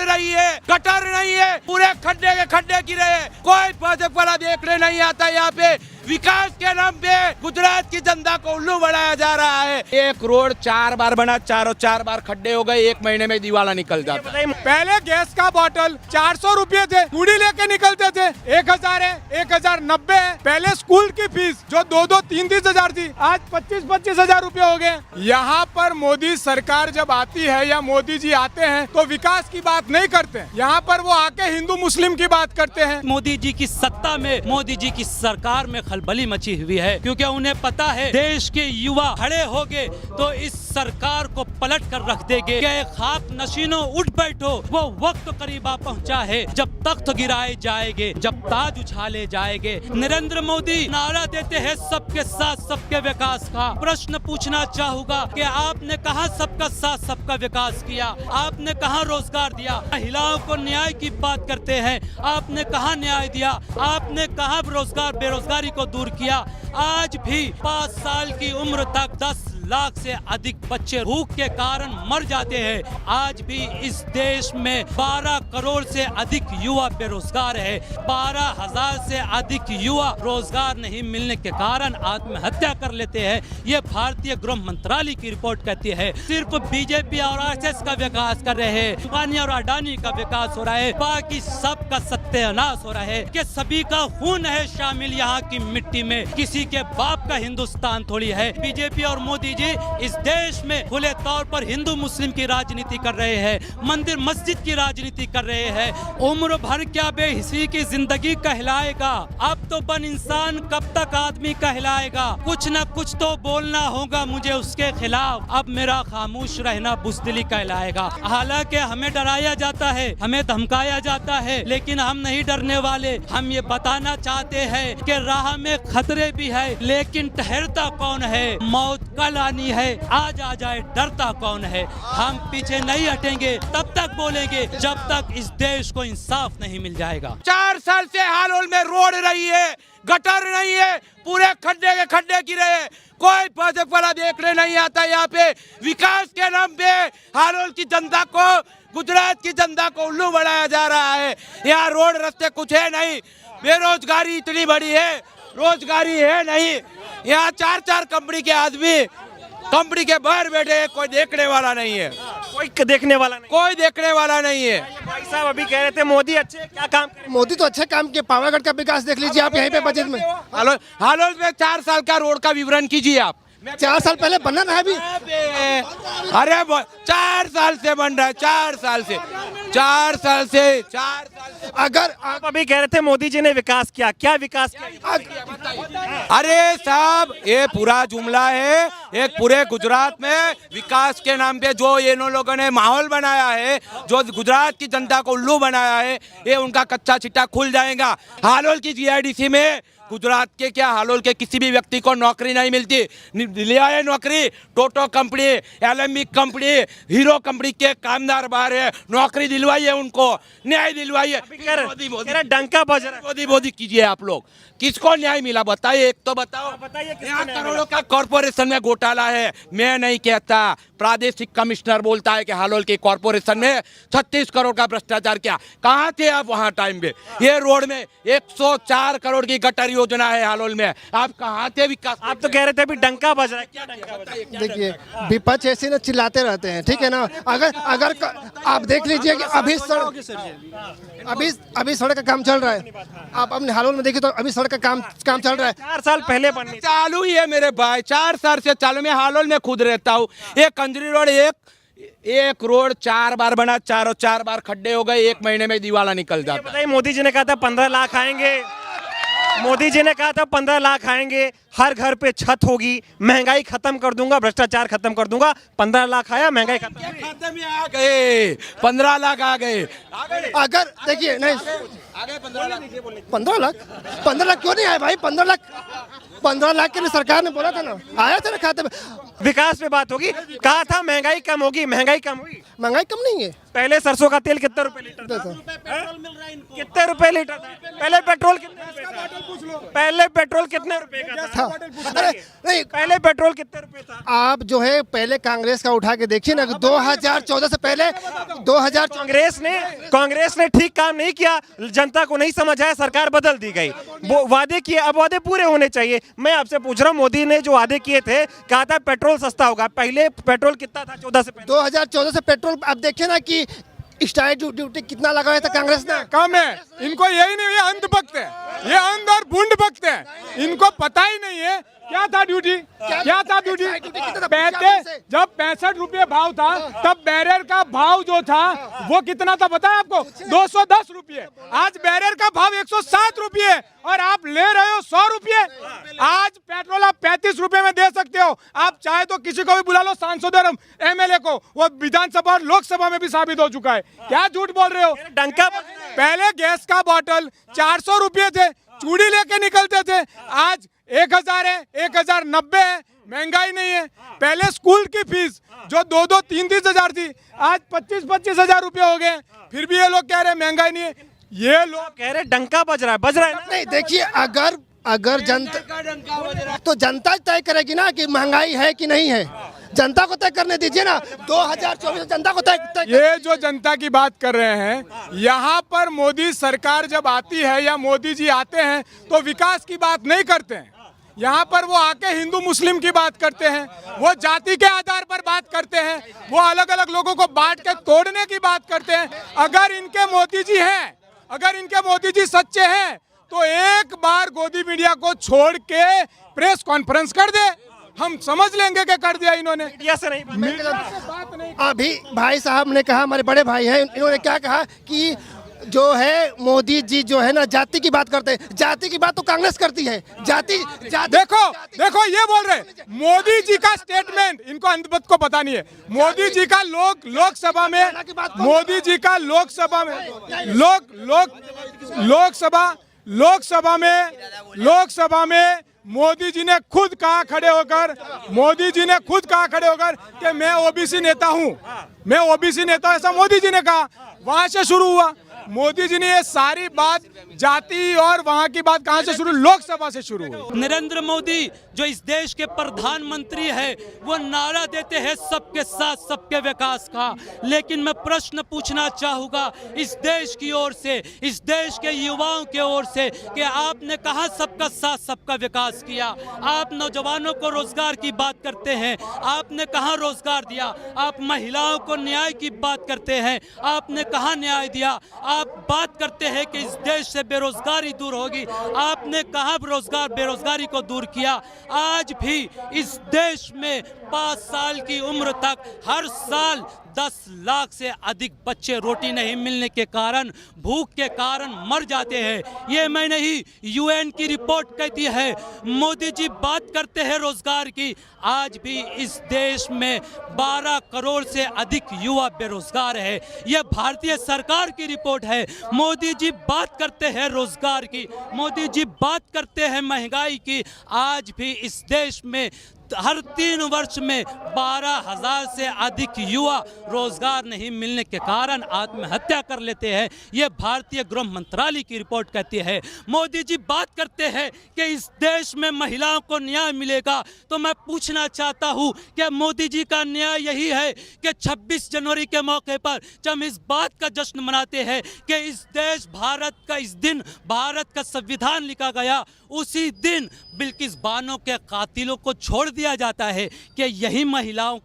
रही है, गटर नहीं है, पूरे खड्डे के खड्डे गिरे हैं। कोई भाजपा वाला देखने नहीं आता। यहाँ पे विकास के नाम पे गुजरात की जनता को उल्लू बनाया जा रहा है। एक रोड 4 बार बना, चारों 4 बार खड्डे हो गए, 1 महीने में दीवाला निकल जाता। पहले गैस का बोतल 400 रुपए थे, कूड़ी लेके निकलते थे। 1000 है, 1090 है। पहले स्कूल की फीस जो 2-2, 3-3 हजार थी, आज 25-25 हजार रूपए हो गए। यहाँ पर मोदी सरकार जब आती है या मोदी जी आते हैं तो विकास की बात नहीं करते। यहाँ पर वो आके हिंदू मुस्लिम की बात करते हैं। मोदी जी की सत्ता में, मोदी जी की सरकार में खलबली मची हुई है, क्योंकि उन्हें पता है देश के युवा खड़े होंगे तो इस सरकार को पलट कर रख देंगे। कि खाक नशीनों उठ बैठो, वो वक्त करीब आ पहुंचा है जब तख्त गिराए जाएंगे, जब ताज उछाले जाएंगे। नरेंद्र मोदी नारा देते हैं सबके साथ सबके विकास का। प्रश्न पूछना चाहूंगा कि आपने कहा सबका साथ सबका विकास किया, आपने कहा रोजगार दिया। महिलाओं को न्याय की बात करते हैं, आपने कहा न्याय दिया, आपने कहा रोजगार बेरोजगारी को दूर किया। आज भी 5 साल की उम्र तक 10 लाख से अधिक बच्चे भूख के कारण मर जाते हैं। आज भी इस देश में 12 करोड़ से अधिक युवा बेरोजगार है। 12,000 से अधिक युवा रोजगार नहीं मिलने के कारण आत्महत्या कर लेते हैं। ये भारतीय गृह मंत्रालय की रिपोर्ट कहती है। सिर्फ बीजेपी और आरएसएस का विकास कर रहे हैं, अंबानी और अडानी का विकास हो रहा है, बाकी सबका सत्यानाश हो रहा है। कि सभी का खून है शामिल यहाँ की मिट्टी में, किसी के बाप का हिंदुस्तान थोड़ी है। बीजेपी और मोदी जी इस देश में खुले तौर पर हिंदू मुस्लिम की राजनीति कर रहे हैं, मंदिर मस्जिद की राजनीति कर रहे हैं। उम्र भर क्या बेहिसी की जिंदगी कहलाएगा, अब तो बन इंसान कब तक आदमी कहलाएगा। कुछ न कुछ तो बोलना होगा मुझे उसके खिलाफ, अब मेरा खामोश रहना बुज़दिली कहलाएगा। हालांकि हमें डराया जाता है, हमें धमकाया जाता है, लेकिन हम नहीं डरने वाले। हम ये बताना चाहते हैं कि राह में खतरे भी है, लेकिन ठहरता कौन है। मौत कल आनी है, आज आ जाए डरता कौन है। हम पीछे नहीं हटेंगे, तब तक बोलेंगे जब तक इस देश को इंसाफ नहीं मिल जाएगा। 4 साल से हालोल में रोड रही है, गटर नहीं है, पूरे खड्डे के खड्डे गिरे हैं। कोई भाजपा वाला देखने नहीं आता। यहाँ पे विकास के नाम पे हालोल की जनता को, गुजरात की जनता को उल्लू बनाया जा रहा है। यहाँ रोड रास्ते कुछ है नहीं, बेरोजगारी इतनी बड़ी है, रोजगारी है नहीं। यहाँ 4-4 कंपनी के आदमी कंपनी के बाहर बैठे हैं, कोई देखने वाला नहीं है। कोई देखने वाला नहीं, कोई देखने वाला नहीं है। भाई साहब अभी कह रहे थे मोदी अच्छे क्या काम करे? मोदी तो अच्छे काम किए, पावागढ़ का विकास देख लीजिए आप यहीं पे बजट में। हालोल में 4 साल का रोड का विवरण कीजिए आप। 4 साल पहले बना है अभी। अरे 4 साल से बन रहा है, 4 साल से। अगर आप अभी कह रहे थे मोदी जी ने विकास किया, क्या विकास किया? अरे साहब ये पूरा जुमला है। एक पूरे गुजरात में विकास के नाम पे जो इन लोगों ने माहौल बनाया है, जो गुजरात की जनता को उल्लू बनाया है, ये उनका कच्चा चिट्टा खुल जाएगा। हालोल की जीआईडीसी में गुजरात के क्या, हालोल के किसी भी व्यक्ति को नौकरी नहीं मिलती। लिया है नौकरी, Toto company, LME company, Hero company के कामदार बाहर है, नौकरी दिलवाई है उनको, न्याय दिलवाई है। डंका बज रहा है। मोदी कीजिए आप लोग, किसको न्याय मिला बताइए, एक तो बताओ। यहाँ करोड़ों का कॉर्पोरेशन में घोटाला है। मैं नहीं कहता, प्रादेशिक कमिश्नर बोलता है कि हालोल की कॉर्पोरेशन में 36 करोड़ का भ्रष्टाचार किया। कहाँ थे आप वहाँ टाइम पे? ये रोड में 104 करोड़ की गटर योजना है हालोल में, आप कहाँ थे? विकास आप तो कह रहे थे अभी डंका बज रहा है, क्या डंका बज रहा है? देखिए विपक्ष ऐसे ना चिल्लाते रहते हैं, ठीक है ना। अगर आप देख लीजिए कि अभी सड़क का काम चल रहा है। आप अपने हालोल में देखिए तो अभी सड़क का काम चल रहा है। 4 साल पहले बनने चालू ही है मेरे भाई, 4 साल से चालू। मैं हालोल में खुद रहता हूँ। एक कंजरी रोड, एक रोड 4 बार बना, चारों 4 बार खड्डे हो गए, 1 महीने में दीवाला निकल जाता। बताइए, मोदी जी ने कहा था 15 लाख आएंगे, मोदी जी ने कहा था 15 लाख आएंगे, हर घर पे छत होगी, महंगाई खत्म कर दूंगा, भ्रष्टाचार खत्म कर दूंगा। 15 लाख आया, महंगाई खत्म, खाते में आ गए, 15 लाख आ गए। अगर देखिए नहीं, 15 लाख क्यों नहीं आए भाई? 15 लाख के लिए सरकार ने बोला था ना, आया था ना खाते में। विकास पे बात होगी। कहा था महंगाई कम होगी, महंगाई कम हुई? महंगाई कम नहीं है। पहले सरसों का तेल कितने रुपए लीटर था? कितने रुपए लीटर था? पहले पेट्रोल कितने रुपए था? पहले पेट्रोल कितने रुपए का था? अरे नहीं, पहले पेट्रोल कितने रुपए था? आप जो है पहले कांग्रेस का उठा के देखिए ना, 2014 से पहले 2000 कांग्रेस ने ठीक काम नहीं किया, जनता को नहीं समझ आया, सरकार बदल दी गई। वो वादे किए, अब वादे पूरे होने चाहिए। मैं आपसे पूछ रहा हूँ, मोदी ने जो वादे किए थे, कहा था पेट्रोल सस्ता होगा, पहले पेट्रोल कितना था 14 से पहले? 2014 से पेट्रोल आप देखिए ना कि स्टाइल ड्यूटी कितना लगाया था कांग्रेस ने। कम है। इनको यही नहीं, ये अंधभक्त है, ये अंध और बूंद भक्त है। इनको पता ही नहीं है क्या था ड्यूटी, क्या था ड्यूटी। पहले जब 65 रुपये भाव था, तब बैरियर का भाव जो था वो कितना था पता है आपको? 210 रुपये। आज बैरियर का भाव 107 रुपये और आप ले रहे हो 100 रुपये। आज पेट्रोल आप 35 रुपये में दे सकते हो। आप चाहे तो किसी को भी बुला लो, सांसद और MLA को, वो विधानसभा और लोकसभा में भी साबित हो चुका है। क्या झूठ बोल रहे हो? डंका पहले गैस का बॉटल 400 रुपये थे, चूड़ी लेके निकलते थे। आज 1000 है, 1090 है। महंगाई नहीं है। पहले स्कूल की फीस जो 2-2, 3-3 हजार थी, आज 25-25 हजार रुपये हो गए। फिर भी ये लोग कह रहे हैं महंगाई नहीं है। ये लोग कह रहे डंका बज रहा है ना? नहीं देखिए, अगर जनता तो जनता तय करेगी ना कि महंगाई है कि नहीं है। जनता को तय करने दीजिए ना। 2024 जनता को तय ये जो जनता की बात कर रहे हैं, यहाँ पर मोदी सरकार जब आती है या मोदी जी आते हैं तो विकास की बात नहीं करते हैं। यहाँ पर वो आके हिंदू मुस्लिम की बात करते हैं, वो जाति के आधार पर बात करते हैं, वो अलग अलग लोगों को बांट के तोड़ने की बात करते हैं। अगर इनके मोदी जी हैं, अगर इनके मोदी जी सच्चे हैं, तो एक बार गोदी मीडिया को छोड़ के प्रेस कॉन्फ्रेंस कर दे, हम समझ लेंगे कि कर दिया इन्होंने। मीडिया से नहीं बात नहीं। अभी भाई साहब ने कहा, हमारे बड़े भाई हैं, इन्होंने क्या कहा कि जो है मोदी जी जो है ना जाति की बात करते हैं। जाति की बात तो कांग्रेस करती है। जाति देखो ये बोल रहे मोदी जी का स्टेटमेंट, इनको अंधभक्त को पता नहीं है। मोदी जी का लोकसभा में, मोदी जी का लोकसभा में लोकसभा में मोदी जी ने खुद कहा खड़े होकर, कि मैं ओबीसी नेता हूं, मैं ओबीसी नेता हूं, ऐसा मोदी जी ने कहा। वहां से शुरू हुआ। मोदी जी ने ये सारी बात जाति और वहां की बात कहां से शुरू? लोकसभा से शुरू हुई। नरेंद्र मोदी जो इस देश के प्रधानमंत्री है, वो नारा देते हैं सबके साथ सबके विकास का। लेकिन मैं प्रश्न पूछना चाहूंगा इस देश की ओर से, इस देश के युवाओं की ओर से, कि आपने कहा सबका साथ सबका विकास किया। आप नौजवानों को रोजगार की बात करते हैं, आपने कहा रोजगार दिया। आप महिलाओं को न्याय की बात करते हैं, आपने कहा न्याय दिया। आप बात करते हैं कि इस देश से बेरोजगारी दूर होगी, आपने कहा बेरोजगारी को दूर किया। आज भी इस देश में 5 साल की उम्र तक हर साल 10 लाख से अधिक बच्चे रोटी नहीं मिलने के कारण, भूख के कारण मर जाते हैं। ये मैं नहीं, UN की रिपोर्ट कहती है। मोदी जी बात करते हैं रोजगार की, आज भी इस देश में 12 करोड़ से अधिक युवा बेरोजगार है। यह भारतीय सरकार की रिपोर्ट है। मोदी जी बात करते हैं रोजगार की, मोदी जी बात करते हैं महंगाई की। आज भी इस देश में हर 3 वर्ष में 12,000 से अधिक युवा रोजगार नहीं मिलने के कारण आत्महत्या कर लेते हैं। यह भारतीय गृह मंत्रालय की रिपोर्ट कहती है। मोदी जी बात करते हैं कि इस देश में महिलाओं को न्याय मिलेगा, तो मैं पूछना चाहता हूं कि मोदी जी का न्याय यही है कि 26 जनवरी के मौके पर जब हम इस बात का जश्न मनाते हैं कि इस देश भारत का, इस दिन भारत का संविधान लिखा गया, उसी दिन बिल्किस बानो के कातिलों को छोड़ दिया जाता है कि यही महिलाओं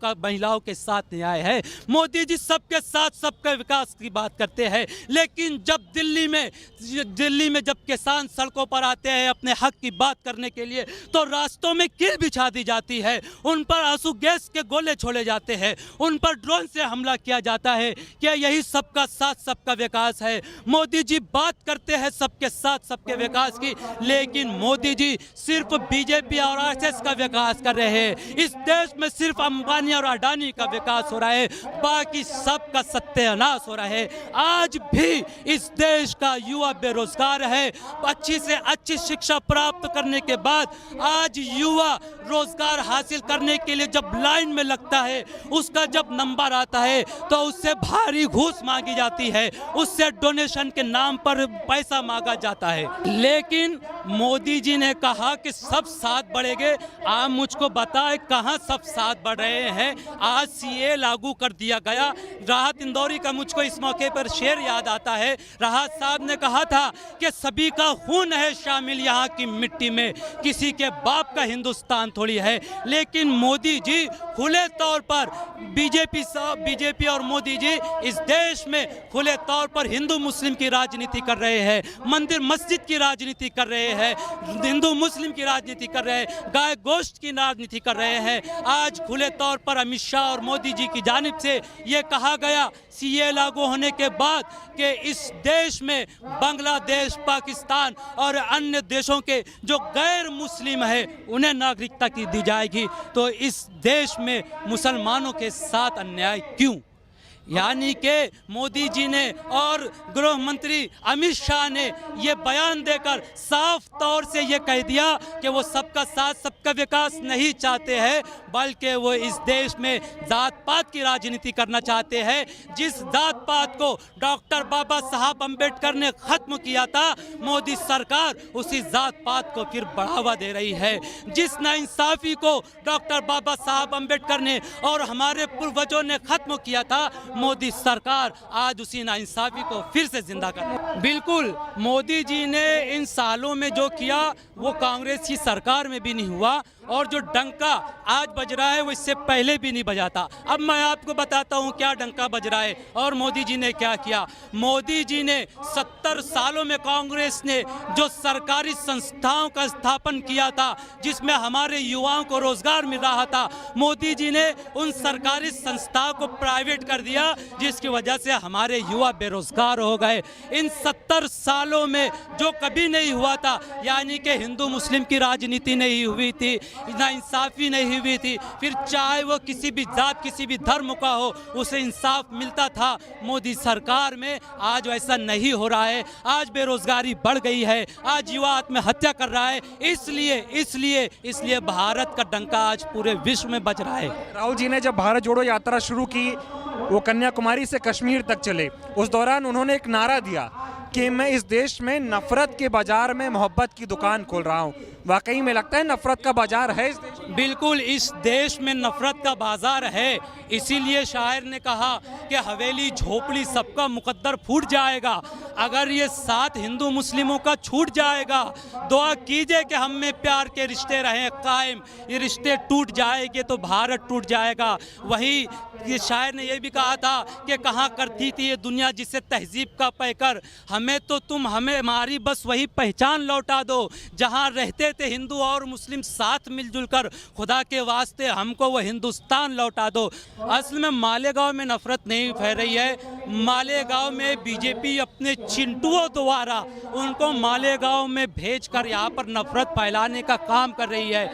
के साथ न्याय है। मोदी जी सबके साथ सबके विकास की बात करते हैं, लेकिन जब दिल्ली में जब किसान सड़कों पर आते हैं अपने हक की बात करने के लिए, तो रास्तों में कील बिछा दी जाती है, उन पर आंसू गैस के गोले छोड़े जाते हैं, उन पर ड्रोन से हमला किया जाता है। क्या यही सबका साथ सबका विकास है? मोदी जी बात करते हैं सबके साथ सबके विकास की, लेकिन मोदी जी सिर्फ बीजेपी और RSS का विकास कर रहे रहे हैं। इस देश में सिर्फ अंबानी और अडानी का विकास हो रहा है, बाकी सबका सत्यानाश हो रहा है। आज भी इस देश का युवा बेरोजगार है। अच्छी से अच्छी शिक्षा प्राप्त करने के बाद आज युवा रोजगार हासिल करने के लिए जब लाइन में लगता है, उसका जब नंबर आता है तो उससे भारी घूस मांगी जाती है, उससे डोनेशन के नाम पर पैसा मांगा जाता है। लेकिन मोदी जी ने कहा कि सब साथ बढ़ेंगे। आप मुझको बताएं कहां सब साथ बढ़ रहे हैं। आज सीए लागू कर दिया गया। राहत इंदौरी का मुझको इस मौके पर शेर याद आता है। राहत साहब ने कहा था कि सभी का खून है शामिल यहाँ की मिट्टी में, किसी के बाप का हिंदुस्तान थोड़ी है। लेकिन मोदी जी खुले तौर पर बीजेपी और मोदी जी इस देश में खुले तौर पर हिंदू मुस्लिम की राजनीति कर रहे हैं, मंदिर मस्जिद की राजनीति कर रहे हैं, हिंदू मुस्लिम की राजनीति कर रहे हैं, गाय गोश्त की राजनीति कर रहे हैं। आज खुले तौर पर अमित शाह और मोदी जी की जानिब से ये कहा गया सीए लागू होने के बाद कि इस देश में बांग्लादेश, पाकिस्तान और अन्य देशों के जो गैर मुस्लिम है उन्हें नागरिकता की दी जाएगी। तो इस देश में मुसलमानों के साथ अन्याय क्यों? यानी कि मोदी जी ने और गृह मंत्री अमित शाह ने ये बयान देकर साफ तौर से ये कह दिया कि वो सबका साथ सबका विकास नहीं चाहते हैं, बल्कि वो इस देश में जात पात की राजनीति करना चाहते हैं। जिस जात पात को डॉक्टर बाबा साहब अम्बेडकर ने खत्म किया था, मोदी सरकार उसी जात पात को फिर बढ़ावा दे रही है। जिस नाइंसाफी को डॉक्टर बाबा साहब अम्बेडकर ने और हमारे पूर्वजों ने खत्म किया था, मोदी सरकार आज उसी नाइंसाफी को फिर से जिंदा कर। बिल्कुल, मोदी जी ने इन सालों में जो किया वो कांग्रेस की सरकार में भी नहीं हुआ, और जो डंका आज बज रहा है वो इससे पहले भी नहीं बजा था। अब मैं आपको बताता हूँ क्या डंका बज रहा है और मोदी जी ने क्या किया। मोदी जी ने 70 सालों में कांग्रेस ने जो सरकारी संस्थाओं का स्थापन किया था, जिसमें हमारे युवाओं को रोजगार मिल रहा था, मोदी जी ने उन सरकारी संस्थाओं को प्राइवेट कर दिया, जिसकी वजह से हमारे युवा बेरोजगार हो गए। इन 70 सालों में जो कभी नहीं हुआ था, यानी कि हिंदू मुस्लिम की राजनीति नहीं हुई थी, नाइंसाफी नहीं हुई थी, फिर चाहे वो किसी भी जात किसी भी धर्म का हो उसे इंसाफ मिलता था। मोदी सरकार में आज वैसा नहीं हो रहा है। आज बेरोजगारी बढ़ गई है, आज युवा आत्महत्या कर रहा है। इसलिए भारत का डंका आज पूरे विश्व में बज रहा है। राहुल जी ने जब भारत जोड़ो यात्रा शुरू की, वो कन्याकुमारी से कश्मीर तक चले, उस दौरान उन्होंने एक नारा दिया कि मैं इस देश में नफरत के बाजार में मोहब्बत की दुकान खोल रहा हूँ। वाकई में लगता है नफरत का बाजार है इस देश में? बिल्कुल, इस देश में नफरत का बाजार है। इसीलिए शायर ने कहा कि हवेली झोपड़ी सबका मुकद्दर फूट जाएगा। अगर ये साथ हिंदू मुस्लिमों का छूट जाएगा, दुआ कीजिए कि हम में प्यार के रिश्ते रहें कायम। ये रिश्ते टूट जाएंगे तो भारत टूट जाएगा। वही ये शायर ने यह भी कहा था कि कहाँ करती थी ये दुनिया जिसे तहजीब का पैकर, हमें तो तुम हमें हमारी बस वही पहचान लौटा दो जहाँ रहते थे हिंदू और मुस्लिम साथ मिलजुल कर, खुदा के वास्ते हमको वो हिंदुस्तान लौटा दो। असल में मालेगांव में नफरत नहीं फैल रही है। मालेगांव में बीजेपी अपने चिंटुओं द्वारा उनको मालेगांव में भेजकर यहाँ पर नफरत फैलाने का काम कर रही है।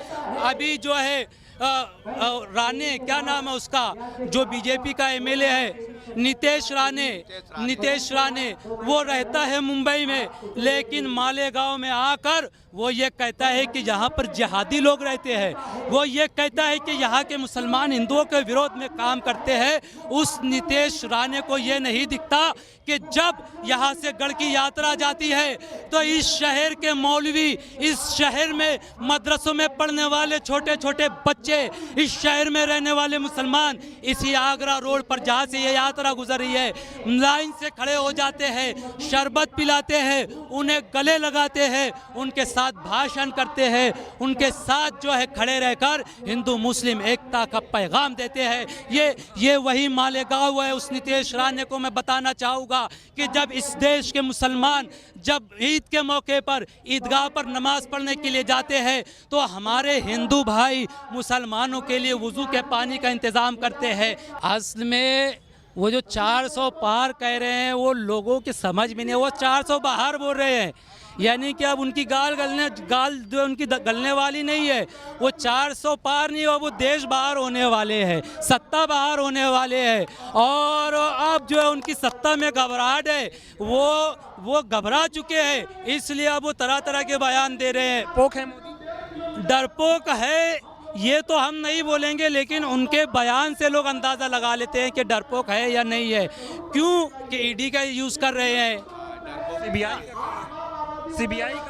अभी जो है राणे, क्या नाम है उसका, जो बीजेपी का एमएलए है, नीतीश राणे, वो रहता है मुंबई में, लेकिन मालेगांव में आकर वो ये कहता है कि यहाँ पर जिहादी लोग रहते हैं। वो ये कहता है कि यहाँ के मुसलमान हिंदुओं के विरोध में काम करते हैं। उस नीतीश राणे को ये नहीं दिखता कि जब यहाँ से गढ़ की यात्रा जाती है तो इस शहर के मौलवी, इस शहर में मदरसों में पढ़ने वाले छोटे छोटे बच्चे, इस शहर में रहने वाले मुसलमान इसी आगरा रोड पर जहाँ से ये यात्रा गुजर रही है, लाइन से खड़े हो जाते हैं, शरबत पिलाते हैं, उन्हें गले लगाते हैं, उनके साथ भाषण करते हैं, उनके साथ जो है खड़े रहकर हिंदू मुस्लिम एकता का पैगाम देते हैं। ये वही मालेगांव है। उस नीतीश राणे को मैं बताना चाहूँगा कि जब इस देश के मुसलमान जब ईद के मौके पर ईदगाह पर नमाज पढ़ने के लिए जाते हैं तो हमारे हिंदू भाई मुसलमानों के लिए वुजू के पानी का इंतज़ाम करते हैं। असल में वो जो 400 पार कह रहे हैं वो लोगों के समझ में नहीं, वो 400 बाहर बोल रहे हैं, यानी कि अब उनकी गाल जो उनकी गलने वाली नहीं है, वो 400 पार नहीं हो, वो देश बाहर होने वाले हैं, सत्ता बाहर होने वाले हैं। और अब जो है उनकी सत्ता में घबराहट है, वो घबरा चुके हैं, इसलिए अब वो तरह तरह के बयान दे रहे हैं। पोक है मोदी? डरपोक है ये तो हम नहीं बोलेंगे, लेकिन उनके बयान से लोग अंदाज़ा लगा लेते हैं कि डरपोक है या नहीं है। क्यों कि ईडी का यूज़ कर रहे हैं,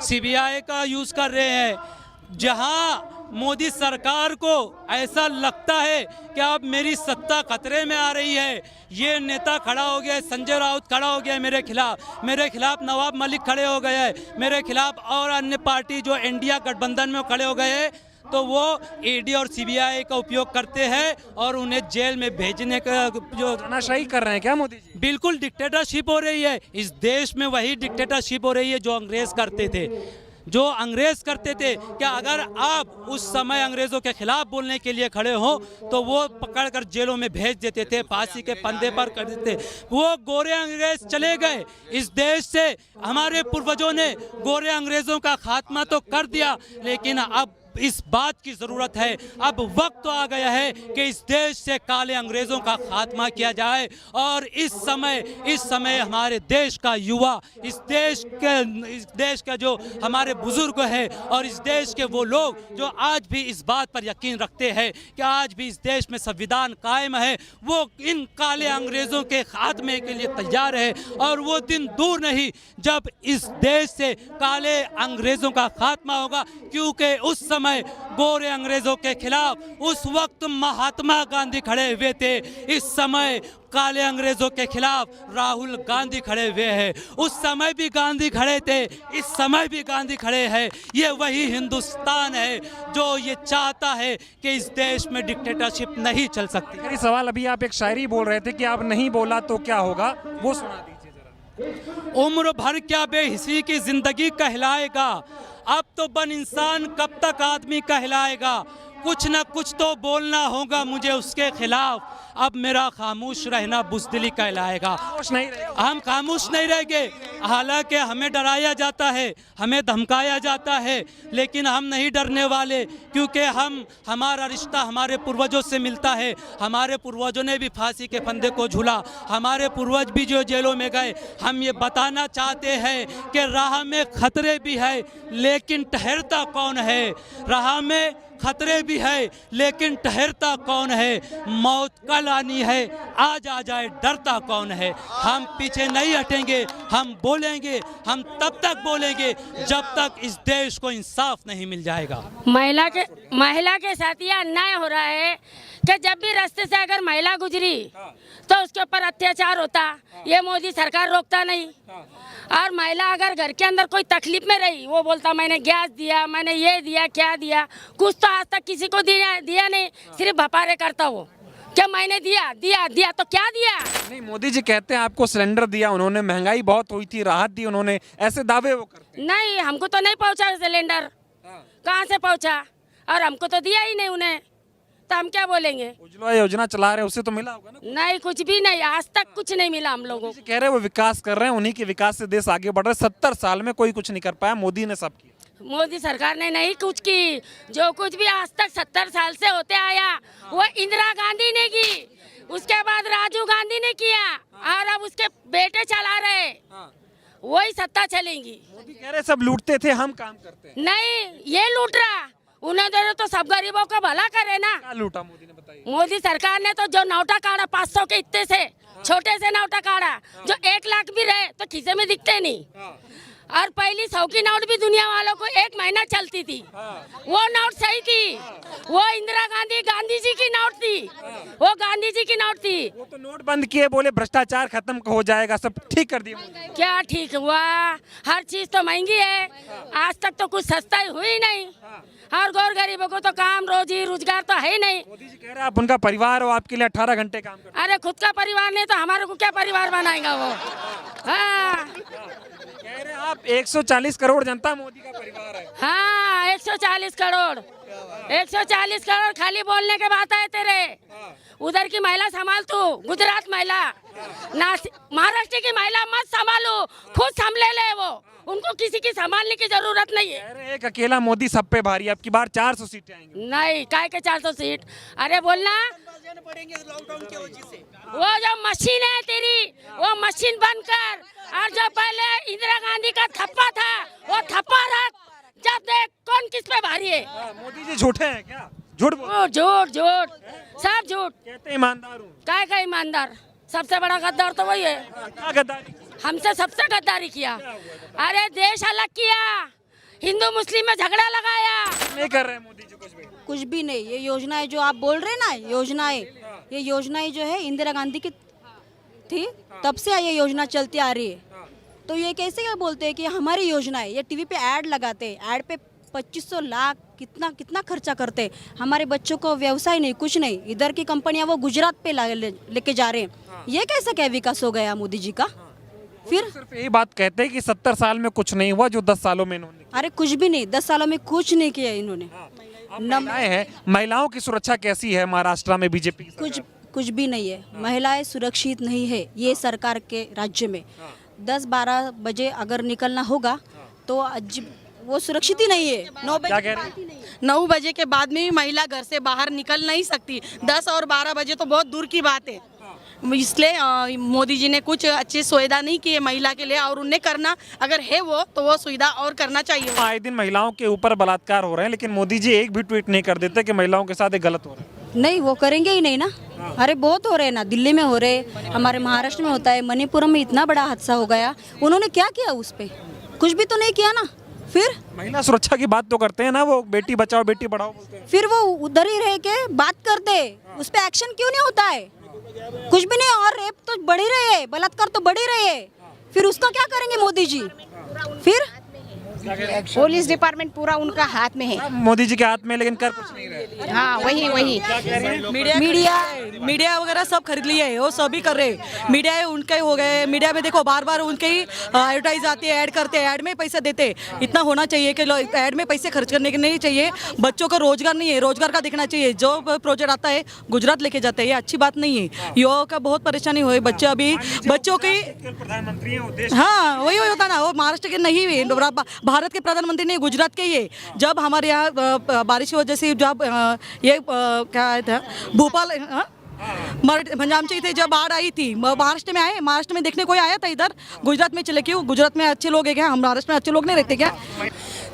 सीबीआई का यूज़ कर रहे हैं। जहां मोदी सरकार को ऐसा लगता है कि अब मेरी सत्ता खतरे में आ रही है, ये नेता खड़ा हो गया, संजय राउत खड़ा हो गया मेरे खिलाफ नवाब मलिक खड़े हो गए हैं मेरे खिलाफ, और अन्य पार्टी जो इंडिया गठबंधन में खड़े हो गए हैं, तो वो ईडी और सीबीआई का उपयोग करते हैं और उन्हें जेल में भेजने का जो तानाशाही कर रहे हैं क्या मोदी जी? बिल्कुल डिक्टेटरशिप हो रही है इस देश में, वही डिक्टेटरशिप हो रही है जो अंग्रेज करते थे। कि अगर आप उस समय अंग्रेज़ों के खिलाफ बोलने के लिए खड़े हो तो वो पकड़कर जेलों में भेज देते थे, फांसी के फंदे पर कर देते। वो गोरे अंग्रेज चले गए इस देश से, हमारे पूर्वजों ने गोरे अंग्रेज़ों का खात्मा तो कर दिया, लेकिन अब इस बात की ज़रूरत है, अब वक्त तो आ गया है कि इस देश से काले अंग्रेज़ों का खात्मा किया जाए। और इस समय हमारे देश का युवा, इस देश का जो हमारे बुजुर्ग हैं और इस देश के वो लोग जो आज भी इस बात पर यकीन रखते हैं कि आज भी इस देश में संविधान कायम है, वो इन काले अंग्रेज़ों के खात्मे के लिए तैयार है। और वो दिन दूर नहीं जब इस देश से काले अंग्रेज़ों का खात्मा होगा, क्योंकि उस समय गोरे अंग्रेजों के खिलाफ उस वक्त महात्मा गांधी खड़े हुए थे, इस समय काले अंग्रेजों के खिलाफ राहुल गांधी खड़े हुए हैं। उस समय भी गांधी खड़े थे, इस समय भी गांधी खड़े हैं। ये वही हिंदुस्तान है जो ये चाहता है कि इस देश में डिक्टेटरशिप नहीं चल सकती। मेरी सवाल, अभी आप एक शायरी बोल रहे थे कि आप नहीं बोला तो क्या होगा, वो सुना दीजिए जरा। उम्र भर क्या बेहिसी की जिंदगी कहलाएगा, अब तो बन इंसान कब तक आदमी कहलाएगा, कुछ न कुछ तो बोलना होगा मुझे उसके खिलाफ, अब मेरा खामोश रहना बुज़दिली कहलाएगा। हम खामोश नहीं रहेंगे, हालांकि हमें डराया जाता है, हमें धमकाया जाता है, लेकिन हम नहीं डरने वाले, क्योंकि हमारा रिश्ता हमारे पूर्वजों से मिलता है। हमारे पूर्वजों ने भी फांसी के फंदे को झूला, हमारे पूर्वज भी जो जेलों में गए। हम ये बताना चाहते हैं कि राह में खतरे भी है लेकिन ठहरता कौन है, राह में खतरे भी है लेकिन ठहरता कौन है, मौत कल आनी है आज आ जाए डरता कौन है। हम पीछे नहीं हटेंगे, हम बोलेंगे, हम तब तक बोलेंगे जब तक इस देश को इंसाफ नहीं मिल जाएगा। महिला के साथ ये अन्याय हो रहा है कि जब भी रास्ते से अगर महिला गुजरी तो उसके ऊपर अत्याचार होता, ये मोदी सरकार रोकता नहीं। और महिला अगर घर के अंदर कोई तकलीफ में रही, वो बोलता मैंने गैस दिया, मैंने ये दिया, क्या दिया, कुछ तो आज तक किसी को दिया नहीं, सिर्फ भपारे करता वो क्या मैंने दिया तो क्या दिया। नहीं, मोदी जी कहते हैं आपको सिलेंडर दिया उन्होंने, महंगाई बहुत हुई थी, राहत दी उन्होंने, ऐसे दावे वो करते हैं। नहीं, हमको तो नहीं पहुंचा सिलेंडर, कहाँ से पहुंचा, और हमको तो दिया ही नहीं उन्हें, तो हम क्या बोलेंगे। उज्ज्वला योजना चला रहे, उससे तो मिला होगा ना? नहीं, कुछ भी नहीं, आज तक कुछ नहीं मिला हम लोगों को। कह रहे वो विकास कर रहे हैं, उन्हीं के विकास से देश आगे बढ़ रहा है। 70 साल में कोई कुछ नहीं कर पाया, मोदी ने सब किया। मोदी सरकार ने नहीं कुछ की, जो कुछ भी आज तक 70 साल से होते आया वो इंदिरा गांधी ने की, उसके बाद राजीव गांधी ने किया, और अब उसके बेटे चला रहे, वही सत्ता चलेंगी। मोदी कह रहे सब लूटते थे, हम काम करते हैं। नहीं, ये लूट रहा, उन्हें दे तो सब गरीबों का भला करे ना। क्या लूटा मोदी ने, बताइए। मोदी सरकार ने तो जो नोटा काढ़ा 500 के इतने से छोटे से नोटा काढ़ा, जो 1 लाख भी रहे तो खीसे में दिखते नहीं। और पहली 100 की नोट भी दुनिया वालों को 1 महीना चलती थी, वो नोट सही थी, वो इंदिरा गांधी जी की नोट थी, वो गांधी जी की नोट थी। वो तो नोट बंद किए, बोले भ्रष्टाचार खत्म हो जाएगा, सब ठीक कर दिया। क्या ठीक हुआ, हर चीज तो महंगी है, आज तक तो कुछ सस्ता हुई नहीं, और गौर गरीबों को तो काम रोजी रोजगार तो है ही नहीं। मोदी जी कह रहे हैं आप उनका परिवार हो, आपके लिए 18 घंटे काम करते हैं। अरे खुद का परिवार नहीं तो हमारे को क्या परिवार बनाएगा वो। हाँ, कह रहे हैं आप 140 करोड़ जनता मोदी का परिवार है। हाँ 140 करोड़ 140 करोड़ खाली बोलने के बात है तेरे। उधर की महिला संभाल तू, गुजरात महिला, महाराष्ट्र की महिला मत संभालो, खुद संभले ले वो, उनको किसी की संभालने की जरूरत नहीं है। अरे एक अकेला मोदी सब पे भारी, अब की बार 400 सीटें आएंगी। नहीं काय के 400 सीट, अरे बोलना वो जो मशीन है तेरी, वो मशीन बंद कर, और जो पहले इंदिरा गांधी का थप्पा था वो थप्पा रख, जब देख कौन किस पे भारी है। मोदी जी झूठे हैं क्या? झूठ बोल, झूठ झूठ सब झूठ। कहते ईमानदार हूँ। काय का ईमानदार, सबसे बड़ा गद्दार तो वही है। क्या गद्दारी? हमसे सबसे गद्दारी किया, अरे देश अलग किया, हिंदू मुस्लिम में झगड़ा लगाया। नहीं कर रहे मोदी जी कुछ भी नहीं। ये योजनाएं जो आप बोल रहे हैं ना, ये योजनाएं जो है इंदिरा गांधी की थी, तब से ये योजना चलती आ रही है। तो ये कैसे क्या बोलते हैं कि हमारी योजना है? ये टीवी पे ऐड लगाते हैं, ऐड पे 2500 लाख कितना खर्चा करते हैं। हमारे बच्चों को व्यवसाय नहीं, कुछ नहीं। इधर की कंपनियां वो गुजरात पे लेके जा रहे हैं। ये कैसा क्या विकास हो गया मोदी जी का? फिर सिर्फ यही बात कहते हैं कि 70 साल में कुछ नहीं हुआ जो 10 सालों में इन्होंने। अरे कुछ भी नहीं, 10 सालों में कुछ नहीं किया इन्होंने। महिलाएं हैं, महिलाओं की सुरक्षा कैसी है महाराष्ट्र में बीजेपी? कुछ भी नहीं है। महिलाएं सुरक्षित नहीं है ये सरकार के राज्य में। 10-12 बजे अगर निकलना होगा तो वो सुरक्षित ही नहीं है। 9 बजे क्या कह रहे हैं? 9 बजे के बाद में भी महिला घर से बाहर निकल नहीं सकती। 10 और 12 बजे तो बहुत दूर की बात है। इसलिए मोदी जी ने कुछ अच्छी सुविधा नहीं की है महिला के लिए, और उन्हें करना अगर है वो सुविधा और करना चाहिए। आए दिन महिलाओं के ऊपर बलात्कार हो रहे हैं, लेकिन मोदी जी एक भी ट्वीट नहीं कर देते कि महिलाओं के साथ ये गलत हो रहा है। नहीं, वो करेंगे ही नहीं ना। अरे बहुत हो रहे हैं ना, दिल्ली में हो रहे, हमारे महाराष्ट्र में होता है, मणिपुरम में इतना बड़ा हादसा हो गया। उन्होंने क्या किया उस पे? कुछ भी तो नहीं किया ना। फिर महिला सुरक्षा की बात तो करते हैं ना, वो बेटी बचाओ बेटी पढ़ाओ बोलते हैं। फिर वो उधर ही रह के बात करते, उस पे एक्शन क्यों नहीं होता है? कुछ भी नहीं। और रेप तो बढ़ ही रहे हैं, बलात्कार तो बढ़ ही रहे हैं, फिर उसका क्या करेंगे मोदी जी? फिर पुलिस डिपार्टमेंट पूरा उनका हाथ में है। मोदी जी के हाथ में, लेकिन कर कुछ नहीं रहे। हाँ वही मीडिया वगैरह सब खरीद लिए है, वो सभी कर रहे हैं। मीडिया है उनके हो गए। मीडिया में देखो बार बार उनके ही एडवर्टाइज आती है, ऐड करते हैं, ऐड में पैसे देते। इतना होना चाहिए कि ऐड में पैसे खर्च करने के नहीं चाहिए। बच्चों को रोजगार नहीं है, रोजगार का देखना चाहिए। जो प्रोजेक्ट आता है गुजरात लेके जाते हैं, ये अच्छी बात नहीं है। युवाओं का बहुत परेशानी हुई। बच्चे अभी बच्चों की प्रधानमंत्री हाँ वही होता ना, वो महाराष्ट्र के नहीं हुए, भारत के प्रधानमंत्री नहीं, गुजरात के ही है। जब हमारे यहाँ बारिश की वजह से जब ये क्या था भोपाल पंजाब से थे, जब बाढ़ आई थी, महाराष्ट्र में आए, महाराष्ट्र में देखने कोई आया था इधर? गुजरात में चले क्यों? गुजरात में अच्छे लोग है क्या? हम महाराष्ट्र में अच्छे लोग नहीं रहते क्या?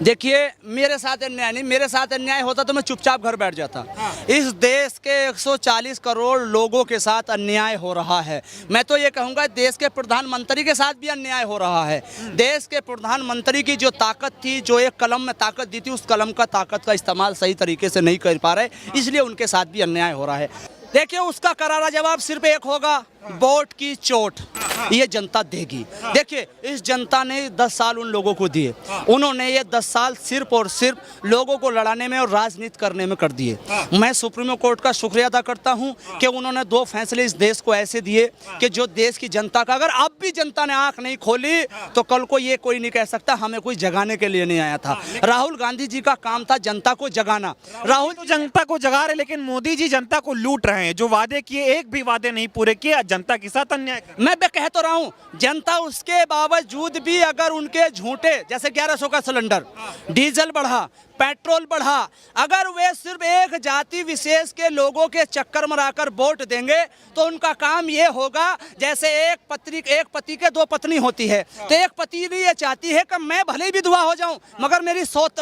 देखिए मेरे साथ अन्याय नहीं, मेरे साथ अन्याय होता तो मैं चुपचाप घर बैठ जाता। इस देश के 140 करोड़ लोगों के साथ अन्याय हो रहा है। मैं तो ये कहूँगा देश के प्रधानमंत्री के साथ भी अन्याय हो रहा है। देश के प्रधानमंत्री की जो ताकत थी, जो एक कलम में ताकत दी थी, उस कलम का ताकत का इस्तेमाल सही तरीके से नहीं कर पा रहे, इसलिए उनके साथ भी अन्याय हो रहा है। देखिए उसका करारा जवाब सिर्फ एक होगा, वोट की चोट ये जनता देगी। देखिए इस जनता ने 10 साल उन लोगों को दिए, उन्होंने ये 10 साल सिर्फ और सिर्फ लोगों को लड़ाने में और राजनीति करने में कर दिए। मैं सुप्रीम कोर्ट का शुक्रिया अदा करता हूं कि उन्होंने 2 फैसले इस देश को ऐसे दिए कि जो देश की जनता का, अगर अब भी जनता ने आंख नहीं खोली तो कल को ये कोई नहीं कह सकता हमें कोई जगाने के लिए नहीं आया था। राहुल गांधी जी का काम था जनता को जगाना। राहुल तो जनता को जगा रहे, लेकिन मोदी जी जनता को लूट रहे हैं। जो वादे किए एक भी वादे नहीं पूरे किए, जनता के साथ अन्याय कर। मैं कह तो रहा हूं, जनता उसके बावजूद भी अगर उनके झूठे, जैसे 1100 का सिलेंडर, डीजल बढ़ा, पेट्रोल बढ़ा, अगर वे सिर्फ एक जाति विशेष के लोगों के चक्कर में आकर वोट देंगे तो उनका काम ये होगा, जैसे एक पति के 2 पत्नी होती है, तो एक पति भी ये चाहती है कि मैं भले ही विधवा हो जाऊं मगर